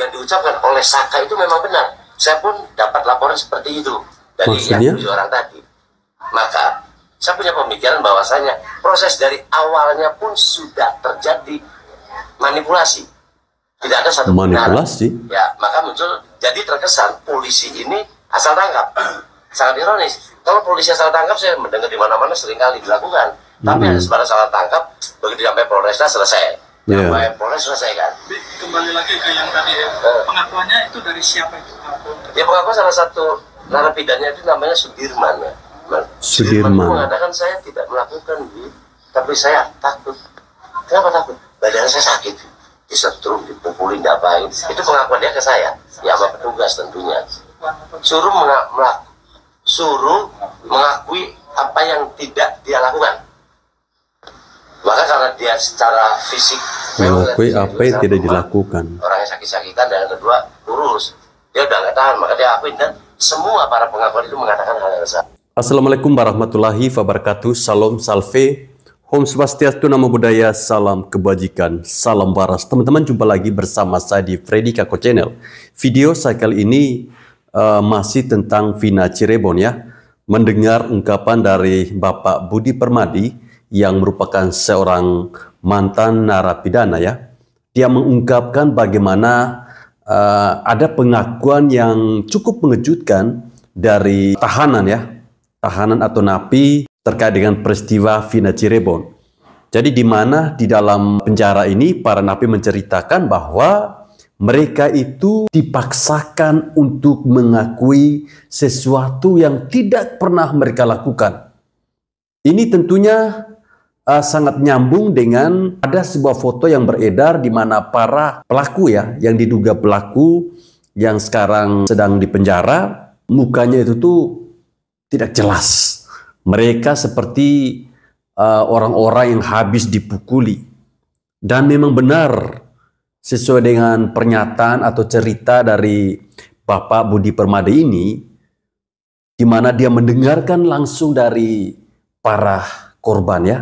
yang diucapkan oleh Saka itu memang benar. Saya pun dapat laporan seperti itu dari yang 7 orang tadi. Maka saya punya pemikiran bahwasanya proses dari awalnya pun sudah terjadi manipulasi. Tidak ada satu manipulasi. Ya, maka muncul jadi terkesan polisi ini asal tangkap. Sangat ironis. Kalau polisi asal tangkap saya mendengar di mana-mana seringkali dilakukan. Tapi ada sebarang salah tangkap begitu sampai Polresta selesai. Polres selesai kan. Kembali lagi ke yang tadi ya. Pengakuannya itu dari siapa itu? Ya pengakuan salah satu narapidana itu namanya Sudirman ya. Sudirman mengatakan saya tidak melakukan tapi saya takut. Kenapa takut? Badan saya sakit, disetrum, dipukulin, diapain. Itu pengakuan dia ke saya, ya sama petugas tentunya. Suruh mengakui apa yang tidak dia lakukan. Maka karena dia secara fisik mengakui apa yang tidak dilakukan, orangnya sakit-sakitan, dan yang kedua kurus, dia udah nggak tahan, maka dia akuin, dan semua para pengakuan itu mengatakan hal yang sama. Assalamualaikum warahmatullahi wabarakatuh. Salam salve, Om Swastiastu, Namo Buddhaya, salam kebajikan, salam waras. Teman-teman, jumpa lagi bersama saya di Freddy Kako Channel. Video saya kali ini masih tentang Vina Cirebon ya. Mendengar ungkapan dari Bapak Budi Permadi yang merupakan seorang mantan narapidana ya. Dia mengungkapkan bagaimana ada pengakuan yang cukup mengejutkan dari tahanan ya. Tahanan atau napi terkait dengan peristiwa Vina Cirebon. Jadi di mana di dalam penjara ini para napi menceritakan bahwa mereka itu dipaksakan untuk mengakui sesuatu yang tidak pernah mereka lakukan. Ini tentunya sangat nyambung dengan ada sebuah foto yang beredar di mana para pelaku ya, yang diduga pelaku yang sekarang sedang dipenjara, mukanya itu tuh tidak jelas. Mereka seperti orang-orang yang habis dipukuli. Dan memang benar sesuai dengan pernyataan atau cerita dari Bapak Budi Permadi ini, di mana dia mendengarkan langsung dari para korban ya.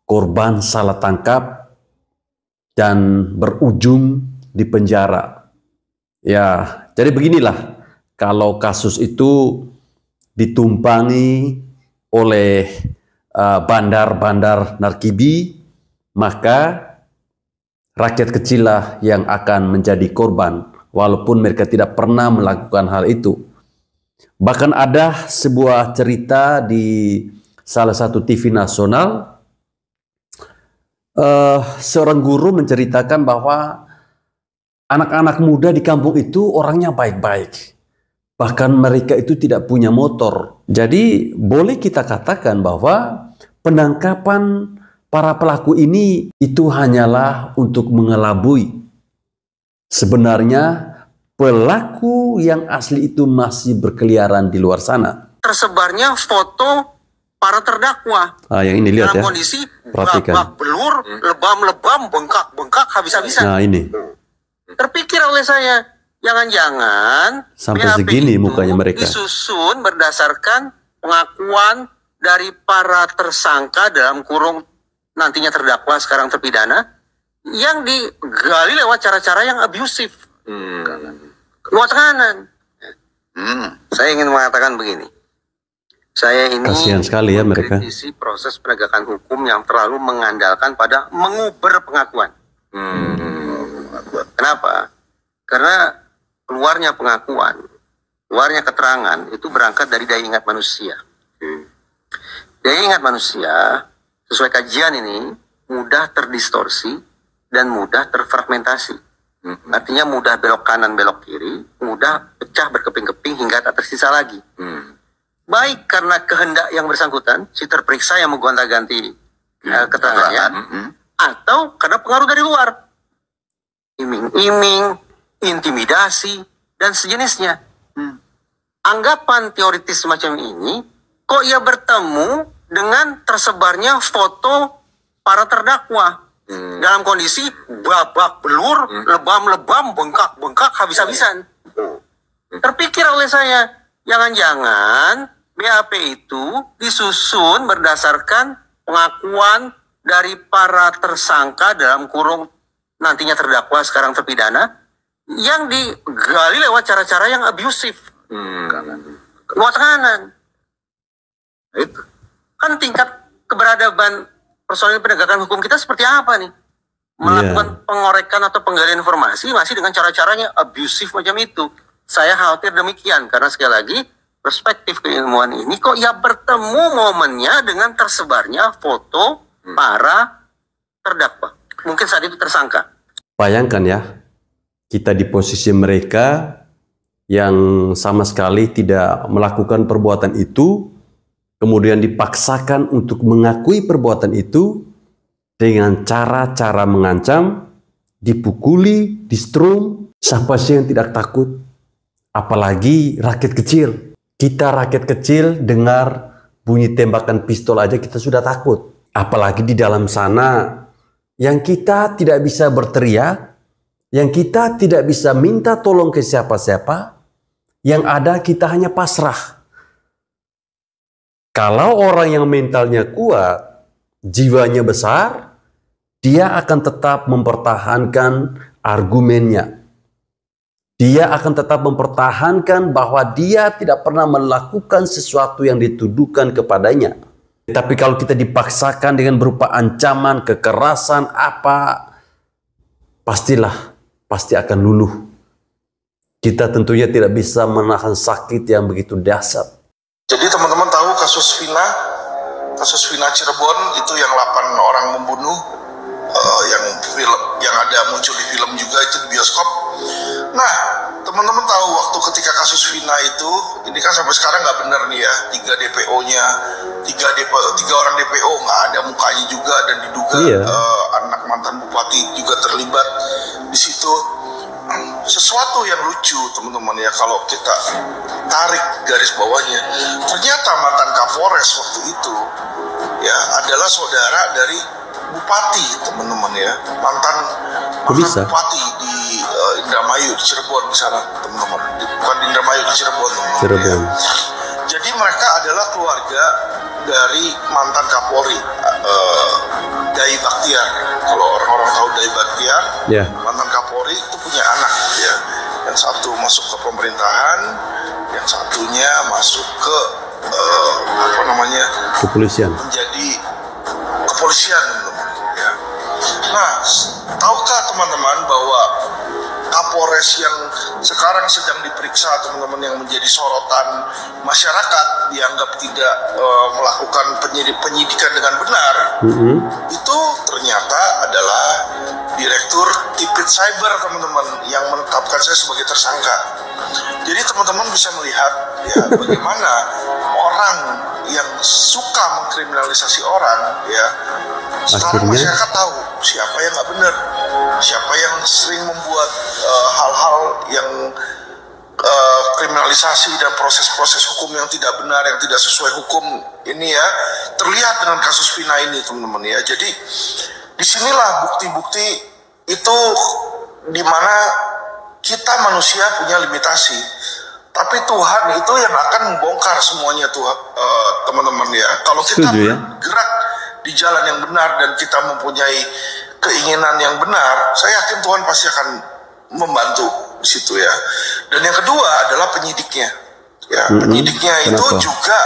Korban salah tangkap dan berujung di penjara. Ya, jadi beginilah kalau kasus itu ditumpangi oleh bandar-bandar narkibi, maka rakyat kecil lah yang akan menjadi korban, walaupun mereka tidak pernah melakukan hal itu. Bahkan ada sebuah cerita di salah satu TV nasional, seorang guru menceritakan bahwa anak-anak muda di kampung itu orangnya baik-baik. Bahkan mereka itu tidak punya motor. Jadi boleh kita katakan bahwa penangkapan para pelaku ini itu hanyalah untuk mengelabui. Sebenarnya pelaku yang asli itu masih berkeliaran di luar sana. Tersebarnya foto para terdakwa. Yang ini lihat dalam ya. kondisi babak belur, lebam-lebam, bengkak-bengkak, habis-habisan. Nah ini. Terpikir oleh saya, jangan-jangan sampai BAP segini itu mukanya mereka disusun berdasarkan pengakuan dari para tersangka dalam kurung nantinya terdakwa sekarang terpidana yang digali lewat cara-cara yang abusif, lewat tekanan. Saya ingin mengatakan begini. Saya ini kasihan sekali ya mereka. mengkritisi proses penegakan hukum yang terlalu mengandalkan pada menguber pengakuan. Kenapa? Karena keluarnya pengakuan, keluarnya keterangan itu berangkat dari daya ingat manusia. Daya ingat manusia sesuai kajian ini mudah terdistorsi dan mudah terfragmentasi. Artinya mudah belok kanan belok kiri, mudah pecah berkeping-keping hingga tak tersisa lagi. Baik karena kehendak yang bersangkutan, si terperiksa yang menggonta-ganti keterangannya, atau karena pengaruh dari luar, iming-iming, intimidasi, dan sejenisnya. Anggapan teoritis semacam ini, kok ia bertemu dengan tersebarnya foto para terdakwa dalam kondisi babak belur, lebam-lebam, bengkak-bengkak, habis-habisan. Terpikir oleh saya, jangan-jangan BAP itu disusun berdasarkan pengakuan dari para tersangka dalam kurung nantinya terdakwa sekarang terpidana yang digali lewat cara-cara yang abusif. Lewat kanan. Itu. Kan tingkat keberadaban personil penegakan hukum kita seperti apa nih? Melakukan pengorekan atau penggalian informasi masih dengan cara-caranya abusif macam itu. Saya khawatir demikian, karena sekali lagi, perspektif keilmuan ini kok ya bertemu momennya dengan tersebarnya foto para terdakwa. Mungkin saat itu tersangka. Bayangkan ya, kita di posisi mereka yang sama sekali tidak melakukan perbuatan itu, kemudian dipaksakan untuk mengakui perbuatan itu dengan cara-cara mengancam, dipukuli, distrum. Siapa sih yang tidak takut? Apalagi rakyat kecil. Kita rakyat kecil dengar bunyi tembakan pistol aja kita sudah takut. Apalagi di dalam sana yang kita tidak bisa berteriak, yang kita tidak bisa minta tolong ke siapa-siapa, yang ada kita hanya pasrah. Kalau orang yang mentalnya kuat, jiwanya besar, dia akan tetap mempertahankan argumennya. Dia akan tetap mempertahankan bahwa dia tidak pernah melakukan sesuatu yang dituduhkan kepadanya. Tapi kalau kita dipaksakan dengan berupa ancaman, kekerasan, pasti akan luluh. Kita tentunya tidak bisa menahan sakit yang begitu dahsyat. Jadi teman-teman tahu kasus Vina Cirebon itu yang 8 orang membunuh, yang ada muncul di film juga itu di bioskop. Nah, teman-teman tahu waktu ketika kasus Vina itu, ini kan sampai sekarang nggak benar nih ya, 3 DPO-nya, 3 orang DPO nggak ada mukanya juga, dan diduga anak mantan bupati juga terlibat di situ. Sesuatu yang lucu teman-teman ya, kalau kita tarik garis bawahnya, ternyata mantan Kapolres waktu itu ya adalah saudara dari bupati, teman-teman ya, mantan bupati di Indramayu di Cirebon di sana, teman-teman. Bukan di Indramayu, di Cirebon, teman-teman. Ya. Jadi mereka adalah keluarga dari mantan Kapolri, Dai Baktiar. Kalau orang-orang tahu Dai Baktiar, mantan Kapolri itu punya anak ya. Yang satu masuk ke pemerintahan, yang satunya masuk ke kepolisian. Menjadi kepolisian, teman-teman. Ya. Nah, tahukah teman-teman bahwa Kapolres yang sekarang sedang diperiksa, teman-teman, yang menjadi sorotan masyarakat dianggap tidak melakukan penyidikan dengan benar, itu ternyata adalah Direktur Tipit Cyber, teman-teman, yang menetapkan saya sebagai tersangka. Jadi teman-teman bisa melihat ya bagaimana orang yang suka mengkriminalisasi orang ya, sekarang masyarakat tahu siapa yang nggak benar, siapa yang sering membuat hal-hal yang kriminalisasi dan proses-proses hukum yang tidak benar, yang tidak sesuai hukum ini ya, terlihat dengan kasus Vina ini, teman-teman ya. Jadi disinilah bukti-bukti itu di mana kita manusia punya limitasi, tapi Tuhan itu yang akan membongkar semuanya tuh, teman-teman ya. Kalau kita bergerak di jalan yang benar dan kita mempunyai keinginan yang benar, saya yakin Tuhan pasti akan membantu di situ ya. Dan yang kedua adalah penyidiknya. Ya, penyidiknya itu juga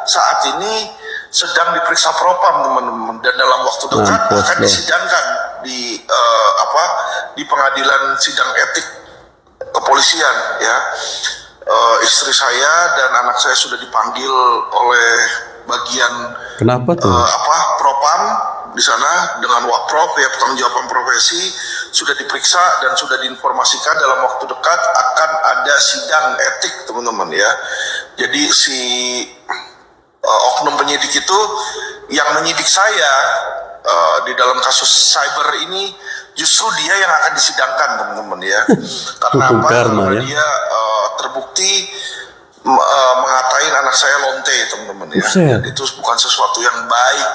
saat ini sedang diperiksa propam, teman-teman, dan dalam waktu dekat akan disidangkan di di pengadilan sidang etik kepolisian ya. Istri saya dan anak saya sudah dipanggil oleh bagian propam di sana dengan Waprop ya, pertanggungjawaban profesi, sudah diperiksa dan sudah diinformasikan dalam waktu dekat akan ada sidang etik, teman-teman ya. Jadi si oknum penyidik itu yang menyidik saya di dalam kasus cyber ini, justru dia yang akan disidangkan, teman-teman ya. Karena dia terbukti mengatain anak saya lonte, teman-teman ya. Dan itu bukan sesuatu yang baik.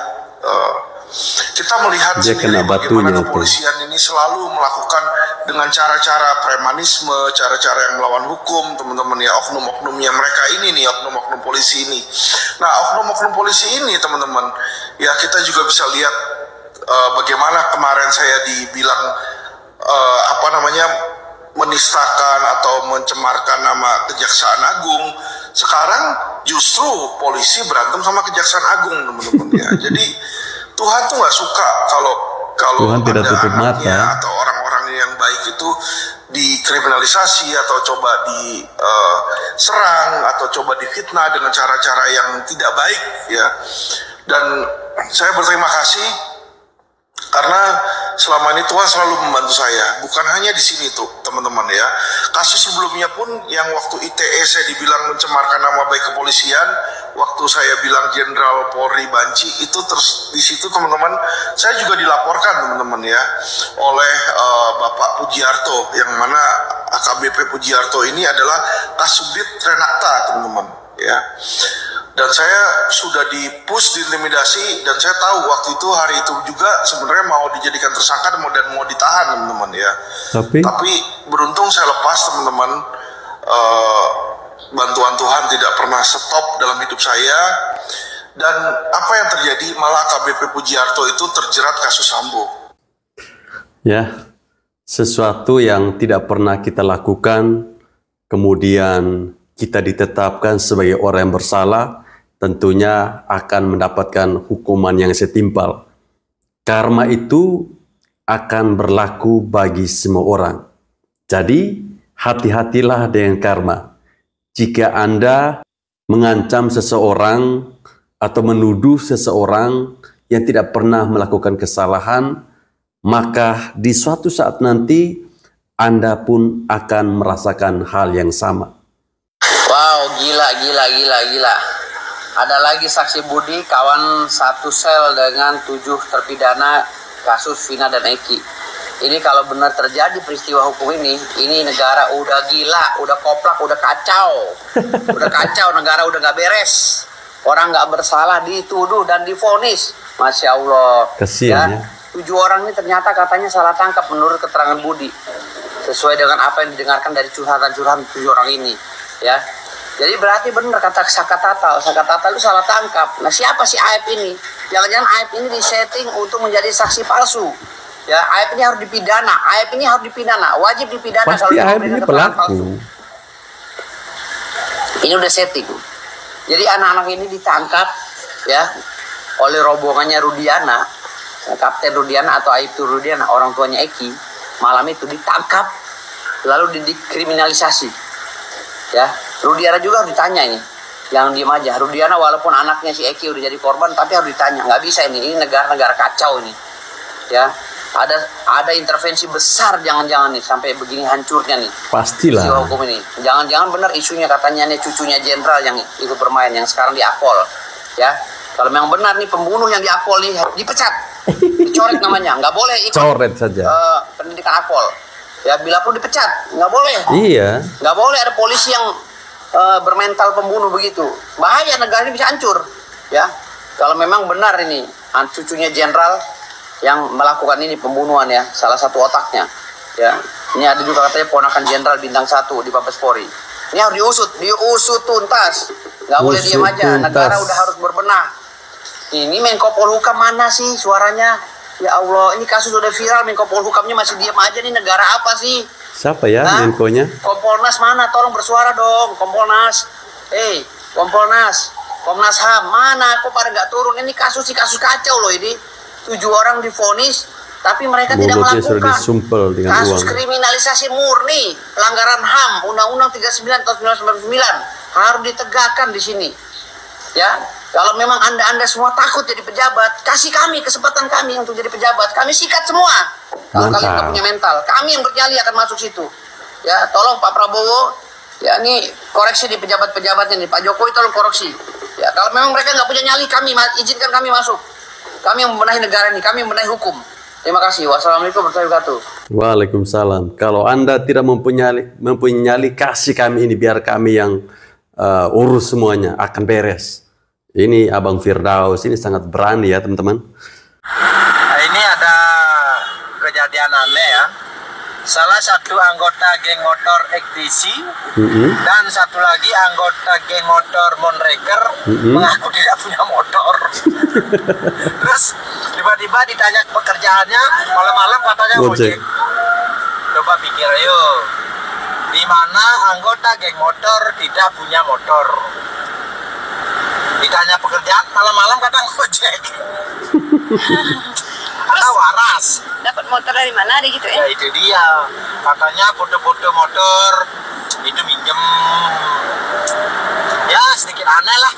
Kita melihat sendiri bagaimana kepolisian ini selalu melakukan dengan cara-cara premanisme, cara-cara yang melawan hukum, teman-teman ya. Oknum-oknumnya mereka ini nih, oknum-oknum polisi ini. Nah, oknum-oknum polisi ini, teman-teman ya, kita juga bisa lihat bagaimana kemarin saya dibilang menistakan atau mencemarkan nama Kejaksaan Agung. Sekarang justru polisi berantem sama Kejaksaan Agung, teman-teman ya. Jadi Tuhan tuh nggak suka kalau Tuhan tidak tutup mata atau orang-orang yang baik itu dikriminalisasi atau coba diserang atau coba difitnah dengan cara-cara yang tidak baik ya. Dan saya berterima kasih karena selama ini Tuhan selalu membantu saya, bukan hanya di sini tuh teman-teman ya. Kasus sebelumnya pun yang waktu ITE saya dibilang mencemarkan nama baik kepolisian, waktu saya bilang Jenderal Polri Banci itu terus di situ teman-teman, saya juga dilaporkan teman-teman ya oleh Bapak Pujiarto, yang mana AKBP Pujiarto ini adalah Kasubdit Renakta teman-teman ya. Dan saya sudah di-push, diintimidasi, dan saya tahu waktu itu hari itu juga sebenarnya mau dijadikan tersangka dan mau ditahan teman-teman ya. Tapi beruntung saya lepas teman-teman. Bantuan Tuhan tidak pernah stop dalam hidup saya. Dan apa yang terjadi, malah AKBP Pujiarto itu terjerat kasus Sambo. Ya, sesuatu yang tidak pernah kita lakukan, kemudian kita ditetapkan sebagai orang yang bersalah, tentunya akan mendapatkan hukuman yang setimpal. Karma itu akan berlaku bagi semua orang. Jadi, hati-hatilah dengan karma. Jika Anda mengancam seseorang atau menuduh seseorang yang tidak pernah melakukan kesalahan, maka di suatu saat nanti Anda pun akan merasakan hal yang sama. Wow, gila. Ada lagi saksi Budi, kawan satu sel dengan 7 terpidana kasus Vina dan Eki. Ini kalau benar terjadi peristiwa hukum ini negara udah gila, udah koplak, udah kacau. Udah kacau, negara udah gak beres. Orang gak bersalah dituduh dan divonis. Masya Allah. Kasian ya. 7 orang ini ternyata katanya salah tangkap menurut keterangan Budi. Sesuai dengan apa yang didengarkan dari curhatan-curhatan 7 orang ini. Ya. Jadi berarti benar kata Sakatata itu salah tangkap. Nah, siapa si Aib ini? Jangan-jangan Aib ini disetting untuk menjadi saksi palsu. Ya, Aib ini harus dipidana. Wajib dipidana. Pasti Aib ini pelaku. Ini udah setting. Jadi anak-anak ini ditangkap ya oleh rombongannya Rudiana, Kapten Rudiana atau Aibtu Rudiana, orang tuanya Eki. Malam itu ditangkap lalu dikriminalisasi. Ya, Rudiana juga harus ditanya ini. Yang diem aja. Rudiana walaupun anaknya si Eki udah jadi korban, tapi harus ditanya. Nggak bisa ini negara-negara kacau ini. Ya, ada intervensi besar jangan-jangan nih sampai begini hancurnya nih. Pastilah. Isu hukum ini. Jangan-jangan benar isunya katanya nih cucunya jenderal yang ikut bermain yang sekarang diakpol. Ya, kalau memang benar nih pembunuh yang diakpol nih dipecat, dicoret namanya, nggak boleh ikut. Coret saja. Pendidikan akpol. Ya, bila pun dipecat, nggak boleh. Iya. Nggak boleh ada polisi yang bermental pembunuh begitu. Bahaya, negara ini bisa hancur. Ya, kalau memang benar ini cucunya jenderal yang melakukan ini pembunuhan ya, salah satu otaknya. Ya, ini ada juga katanya ponakan jenderal bintang 1 di Mabespori. Ini harus diusut tuntas. Nggak boleh diam aja. Negara udah harus berbenah. Ini Menko Polhukam mana sih suaranya? Ya Allah, ini kasus udah viral, Menko Polhukamnya masih diam aja nih, negara apa sih? Siapa ya Menko-nya? Kompolnas mana? Tolong bersuara dong, Kompolnas. Kompolnas, Komnas HAM, mana? Kok pada nggak turun? Ini kasus kacau loh ini. 7 orang divonis, tapi mereka tidak melakukan. Kasus kriminalisasi murni, pelanggaran HAM, Undang-Undang 39 tahun 1999 harus ditegakkan di sini. Ya, kalau memang anda semua takut jadi pejabat, kasih kami kesempatan kami untuk jadi pejabat. Kami sikat semua. Kalau kalian nggak punya mental, kami yang bernyali akan masuk situ. Ya, tolong Pak Prabowo, ya ini koreksi di pejabat-pejabatnya nih. Pak Jokowi tolong koreksi. Ya, kalau memang mereka nggak punya nyali, kami izinkan kami masuk. Kami yang membenahi negara ini, kami yang membenahi hukum. Terima kasih. Wassalamualaikum warahmatullahi wabarakatuh. Waalaikumsalam. Kalau Anda tidak mempunyai nyali, kasih kami ini, biar kami yang urus semuanya, akan beres. Ini Abang Firdaus, ini sangat berani ya teman-teman. Ini ada kejadian aneh ya. Salah satu anggota geng motor XDC dan satu lagi anggota geng motor Monreker mengaku tidak punya motor. Terus tiba-tiba ditanya pekerjaannya, malam-malam katanya ojek. Coba pikir. mikir ayo, di mana anggota geng motor tidak punya motor? Ditanya pekerjaan, malam-malam kadang ojek. Karena waras. Dapat motor dari mana deh gitu Ya itu dia. Katanya foto-foto motor itu minjem. Ya sedikit aneh lah.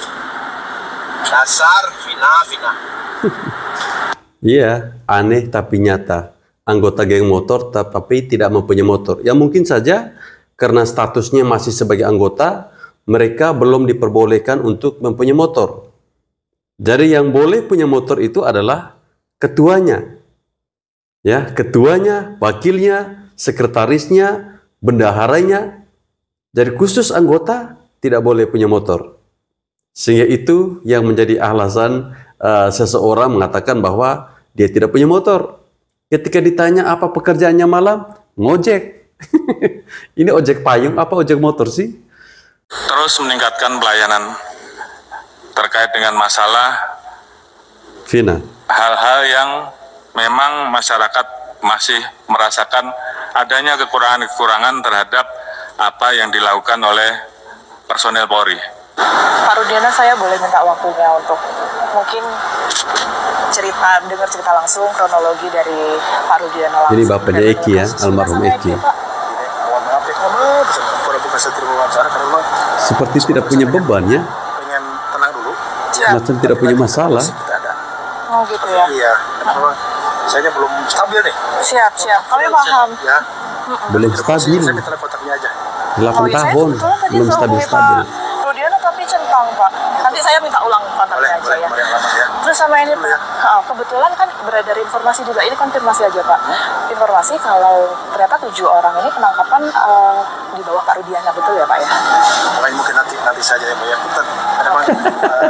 Dasar Vina. Iya, aneh tapi nyata. Anggota geng motor tapi tidak mempunyai motor. Ya mungkin saja karena statusnya masih sebagai anggota, mereka belum diperbolehkan untuk mempunyai motor. Jadi yang boleh punya motor itu adalah ketuanya. Ya, ketuanya, wakilnya, sekretarisnya, bendaharanya. Jadi khusus anggota tidak boleh punya motor. Sehingga itu yang menjadi alasan seseorang mengatakan bahwa dia tidak punya motor. Ketika ditanya apa pekerjaannya malam, ngojek. Ini ojek payung apa ojek motor sih? Terus meningkatkan pelayanan terkait dengan masalah Vina. hal-hal yang memang masyarakat masih merasakan adanya kekurangan-kekurangan terhadap apa yang dilakukan oleh personel Polri. Pak Rudiana, saya boleh minta waktunya untuk mungkin dengar cerita langsung kronologi dari Pak Rudiana langsung. Ini bapaknya Eki ya, almarhum Eki. Seperti tidak punya beban ya. Pengen tenang dulu. Macam tidak punya masalah. Oh gitu ya. Iya, saya belum stabil nih. Siap. Kami paham. Ya. Belum stabil. Saya minta kontaknya aja. 8 tahun belum stabil-stabil. Rudiana tapi centang Pak. Nanti saya minta ulang kontaknya aja ya. Terus sama ini Pak, kebetulan kan beredar informasi juga, ini konfirmasi aja Pak. Informasi kalau ternyata 7 orang ini penangkapan di bawah Pak Rudiana, betul ya Pak ya? Kalau ini mungkin nanti saja ya Pak ya. Punten. Karena memang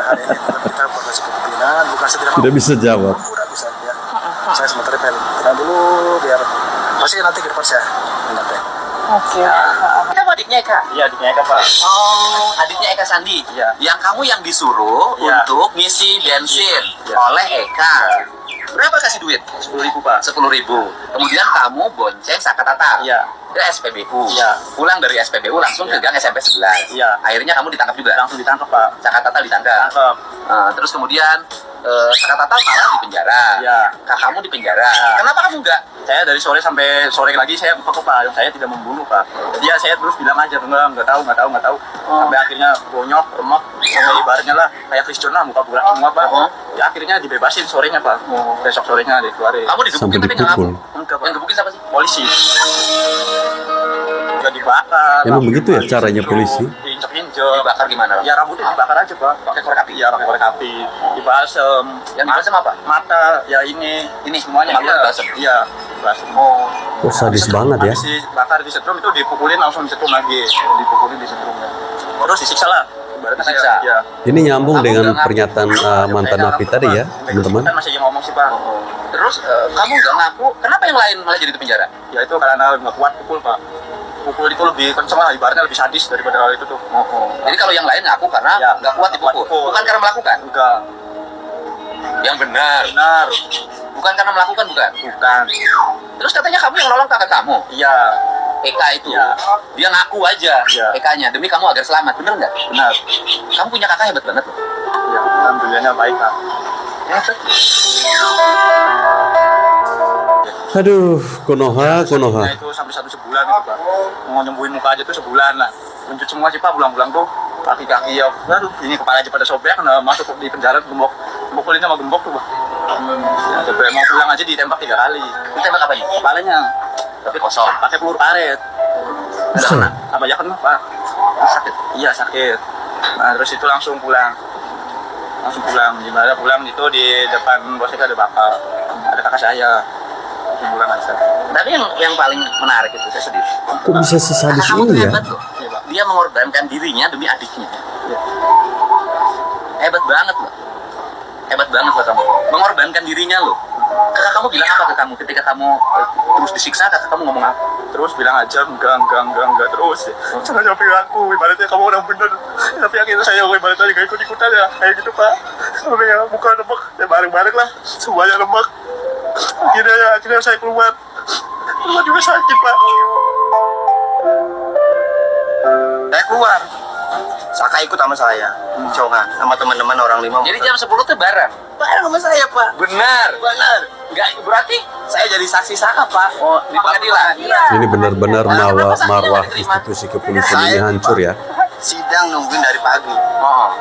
hari ini kita berbasis kepemimpinan, bukan saya Tidak bisa jawab. Tidak bisa ya. Saya sementara pengen tenang dulu biar pasti nanti ke depan saya mendamping. Oke. Kita adiknya Eka. Iya, adiknya Eka, Pak. Oh, adiknya Eka Sandi. Iya. Yang kamu yang disuruh Iya. untuk ngisi bensin Iya. oleh Eka. Berapa kasih duit? 10.000, Pak. 10.000. Kemudian kamu bonceng Sakatatar Iya. ke SPBU. Iya. Pulang dari SPBU langsung ke gang SMP 11. Iya. Akhirnya kamu ditangkap juga. Langsung ditangkap, Pak. Sakatatar ditangkap. Tangkap. Terus kemudian Sakatatar malah di penjara. Iya. Kakakmu di penjara. Iya. Kenapa kamu enggak? Saya dari sore sampai sore lagi saya buka Pak. Saya tidak membunuh, Pak. Jadi ya saya terus bilang aja, enggak tahu. Sampai akhirnya bonyok, remek, kayak ibaratnya lah kayak Kristen lah, muka bulat semua, Pak. Ya akhirnya dibebasin sorenya, Pak. Besok sorenya dikeluarin. Kamu digebukin Sampai tapi nggak ngaku. dipukul. Enggak, Pak. Yang gebukin siapa sih? Polisi. Udah dibakar. Emang rambut begitu ya caranya polisi? Diinjek-injek. Dibakar gimana? Ya rambutnya dibakar aja, Pak. Pakai korek api. Ya, pakai korek api. Dibalsem. Yang dibalsem apa? Mata, ya ini semuanya. Malu dibalsem? Iya, dibalsem. Oh, sadis banget ya. Habis dibakar di setrum itu dipukulin langsung disetrum lagi. Dipukulin di setrum. Terus disiksa lah. Ibaratnya Disiksa? Ya. Ini nyambung Kamu dengan nggak ngaku. pernyataan mantan napi tadi ya, teman-teman. Kan masih ngomong sih, Pak. Terus kamu nggak ngaku, kenapa yang lain malah jadi di penjara? Ya itu karena nggak kuat pukul, Pak. Pukul itu lebih kenceng lah, ibaratnya lebih sadis daripada hal itu tuh. Jadi kalau yang lain ngaku karena Ya, nggak kuat dipukul, bukan karena melakukan. Enggak. Yang benar, Benar. bukan karena melakukan, bukan. Bukan. Terus katanya kamu yang nolong kakak kamu, Iya. Eka itu, Ya. dia ngaku aja Ya. Ekanya demi kamu agar selamat, bener nggak? Benar. Kamu punya kakak hebat banget loh. Ya, alhamdulillahnya baik, Pak. Aduh, Konoha. Nah, itu sampai 1 bulan itu, Pak. Mau nyembuhin muka aja tuh sebulan lah. Lanjut semua sih, Pak, pulang-pulang tuh kaki-kaki ya. Aduh, ini kepala aja pada sobek, nah, masuk di penjara gembok. Mukulinnya sama gembok tuh, Pak. Ya, sampai mau pulang aja ditembak 3 kali. Ditembak apa nih? Kepalanya Tapi kosong. pakai peluru karet. Udah kena. Apa ya kena, Pak? Sakit. Iya, sakit. Nah, terus itu langsung pulang. Gimana pulang itu di depan bosnya ada bapak, ada kakak saya. Langsung pulang aja. Tapi yang paling menarik itu saya sedih. Kok bisa sesadis Kakak kamu tuh ini ya? hebat loh. Iya, Pak. Dia mengorbankan dirinya demi adiknya. Iya. Hebat banget loh. Hebat banget loh kamu. Mengorbankan dirinya loh. Kakak kamu bilang apa ke kamu ketika kamu terus disiksa? Kakak kamu ngomong apa? Terus bilang aja enggak terus. Jangan nyampe aku, ibaratnya kamu orang bener. Tapi akhirnya saya ibaratnya juga ikut-ikutan ya, kayak gitu, Pak. Sampai ya buka lemak, ya bareng-bareng lah, semuanya lemak. Akhirnya saya keluar. keluar juga sakit, Pak. Saya keluar. Saka ikut sama saya, Congan, sama teman-teman orang 5. Jadi jam 10 tuh bareng? Bareng sama saya, Pak. Benar? Benar. Enggak, berarti Saya jadi saksi Saka, Pak. oh, di pengadilan? Ini benar-benar marwah institusi kepolisian ini hancur ya. Sidang nungguin dari pagi. Oh.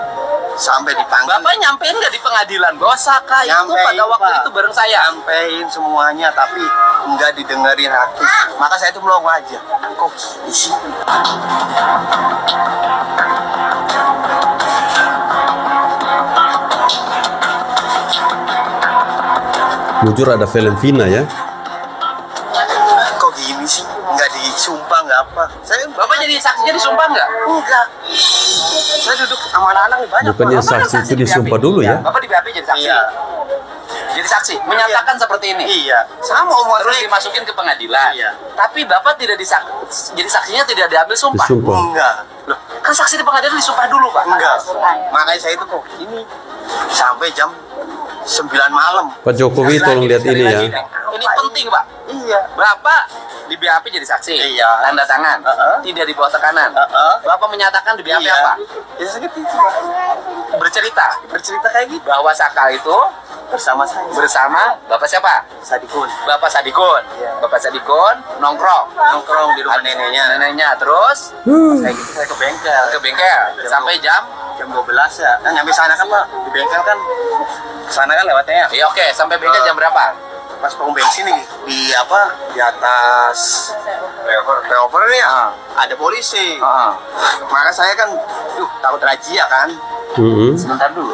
Sampai dipanggil. Bapak nyampein nggak di pengadilan bahwa Saka itu Nyampein, pada waktu Pak. itu bareng saya? Nyampein semuanya, tapi nggak didengerin hakim. Maka saya itu melongo aja. Kok di situ? Jujur ada film Vina ya. Kok gini sih? Nggak disumpah, nggak apa. Saya Bapak jadi saksinya disumpah nggak? enggak. Saya duduk sama anak-anak nih banyak. Bukannya Pak. saksi itu disumpah dulu ya? Bapak di BAP jadi saksi? Iya. Jadi saksi, menyatakan seperti ini? Iya. Sama omongan Terus saya. dimasukin ke pengadilan? Iya. Tapi Bapak tidak jadi saksinya tidak diambil sumpah? Disumpah. Enggak. Loh, kan saksi di pengadilan disumpah dulu, Pak? Enggak. Makanya saya itu kok ini sampai jam 9 malam. Pak Jokowi tolong lihat ini ya. Ini penting, Pak. Iya. Bapak di BAP jadi saksi. Iya. Tanda tangan. Tidak di bawah tekanan. Bapak menyatakan di BAP Iya. apa? Ya seperti itu, Pak. Bercerita kayak gitu bahwa Saka itu bersama saya. bersama Bapak siapa? Sadikun. Bapak Sadikun. Iya. Bapak Sadikun nongkrong. Nongkrong di rumah neneknya. Neneknya terus Saya ke bengkel. ke bengkel sampai jam. Jam 12 ya. Kan nyampe sana kan, Pak. Di bengkel kan. Sana kan lewatnya. Iya, oke, sampai bengkel jam berapa? Pas pom bensin nih di apa? Di atas flyover nih ya. Ada polisi. Maka saya kan takut razia kan. Sebentar dulu.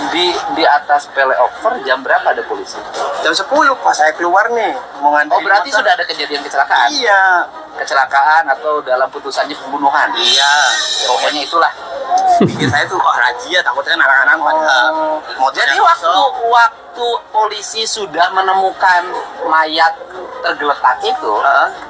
Di atas flyover jam berapa ada polisi? Jam 10 pas saya keluar nih mau ngantri. Oh, berarti motor. sudah ada kejadian kecelakaan? Iya. Kecelakaan atau dalam putusannya pembunuhan? Iya. Pokoknya itulah. Pikir saya tuh razia, takutnya kan anak-anak pada motor. Jadi waktu polisi sudah menemukan mayat tergeletak itu,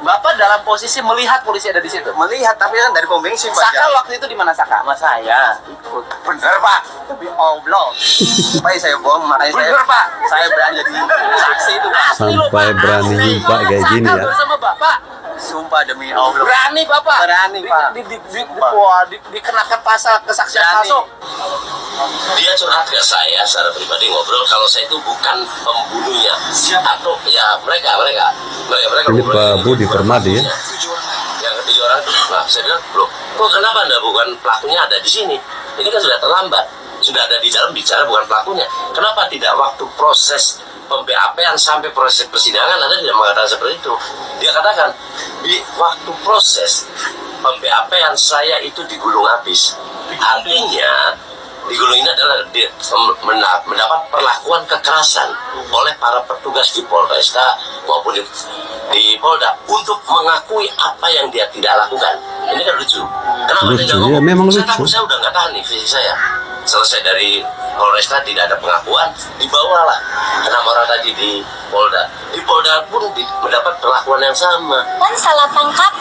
Bapak dalam posisi melihat polisi ada di situ? Melihat, tapi kan dari pom bensin, Pak. Saka waktu itu di mana Saka? Sama saya ikut. Bener, Pak. Tapi Allah. Supaya saya bom, makanya Bener, Pak. saya berani jadi saksi itu, Pak. Sampai berani nyumpah kayak gini ya. Bersama Bapak. Sumpah demi Allah. Berani Bapak. Berani, Pak. Dikenakan pasal kesaksian Berani. palsu. Dia curhat ke saya secara pribadi ngobrol kalau saya itu bukan pembunuhnya atau ya mereka Ini Pak Budi Permadi ya. yang ketiga orang itu. Nah, saya bilang loh, kok kenapa anda bukan pelakunya ada di sini? Ini kan sudah terlambat, sudah ada di dalam bicara bukan pelakunya. Kenapa tidak waktu proses pem-BAP-an sampai proses persidangan Anda tidak mengatakan seperti itu? Dia katakan di waktu proses pem-BAP-an saya itu digulung habis. Artinya digulung ini adalah mendapat perlakuan kekerasan oleh para petugas di Polresta maupun di Polda untuk mengakui apa yang dia tidak lakukan. Ini kan lucu. Kenapa Lucu, dia ya, ngomong? memang Saya lucu. takut, saya udah nggak tahan nih fisik saya. Selesai dari Polresta tidak ada pengakuan, dibawalah 6 orang tadi di Polda. Di Polda pun mendapat perlakuan yang sama. Dan salah tangkap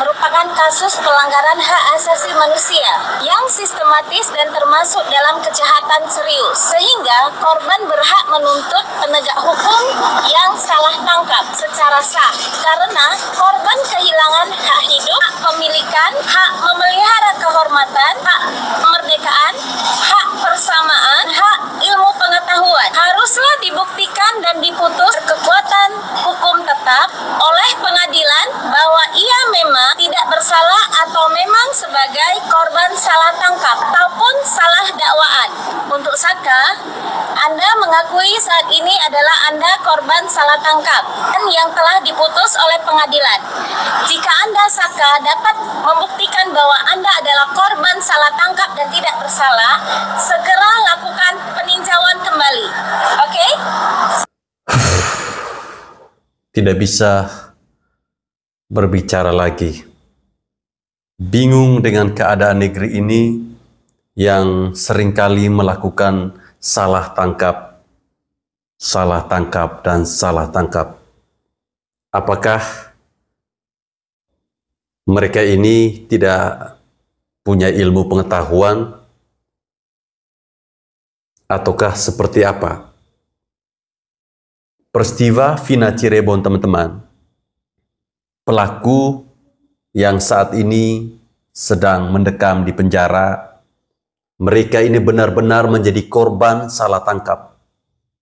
merupakan kasus pelanggaran hak asasi manusia yang sistematis dan termasuk dalam kejahatan serius. Sehingga korban berhak menuntut penegak hukum yang salah tangkap secara sah. Karena korban kehilangan hak hidup, hak pemilikan, hak memelihara kehormatan, hak kemerdekaan, hak persamaan, hak ilmu pengetahuan. Haruslah dibuktikan dan diputus kekuatan hukum tetap oleh pengadilan bahwa ia memang tidak bersalah atau memang sebagai korban salah tangkap ataupun salah dakwaan. Untuk Saka, Anda mengakui saat ini adalah Anda korban salah tangkap dan yang telah diputus oleh pengadilan. Jika Anda Saka dapat membuktikan bahwa Anda adalah korban salah tangkap dan tidak bersalah, segera lakukan peninjauan kembali. Oke? Tidak bisa berbicara lagi. Bingung dengan keadaan negeri ini yang seringkali melakukan salah tangkap, dan salah tangkap. Apakah mereka ini tidak punya ilmu pengetahuan? Ataukah seperti apa? Peristiwa Vina Cirebon, teman-teman, pelaku yang saat ini sedang mendekam di penjara, mereka ini benar-benar menjadi korban salah tangkap.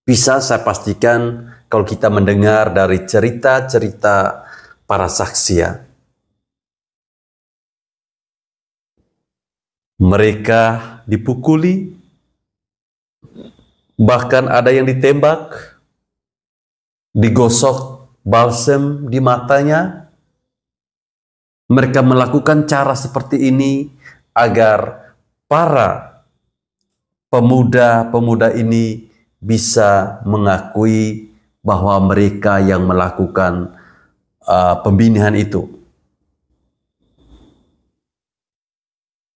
Bisa saya pastikan kalau kita mendengar dari cerita-cerita para saksi ya, mereka dipukuli, bahkan ada yang ditembak, digosok balsem di matanya. Mereka melakukan cara seperti ini agar para pemuda-pemuda ini bisa mengakui bahwa mereka yang melakukan pembinaan itu.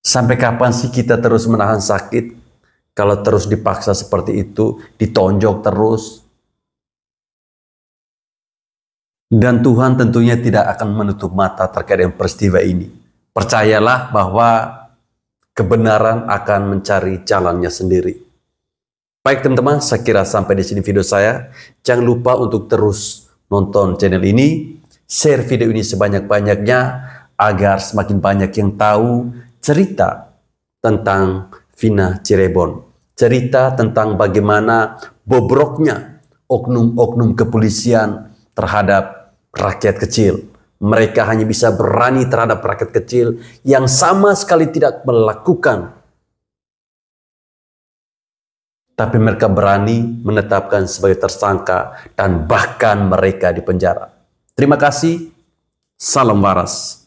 Sampai kapan sih kita terus menahan sakit? Kalau terus dipaksa seperti itu, ditonjok terus. Dan Tuhan tentunya tidak akan menutup mata terkait dengan peristiwa ini. Percayalah bahwa kebenaran akan mencari jalannya sendiri. Baik teman-teman, saya kira sampai di sini video saya. Jangan lupa untuk terus nonton channel ini, share video ini sebanyak-banyaknya agar semakin banyak yang tahu cerita tentang Vina Cirebon. Cerita tentang bagaimana bobroknya oknum-oknum kepolisian terhadap rakyat kecil. Mereka hanya bisa berani terhadap rakyat kecil yang sama sekali tidak melakukan. Tapi mereka berani menetapkan sebagai tersangka dan bahkan mereka dipenjara. Terima kasih. Salam waras.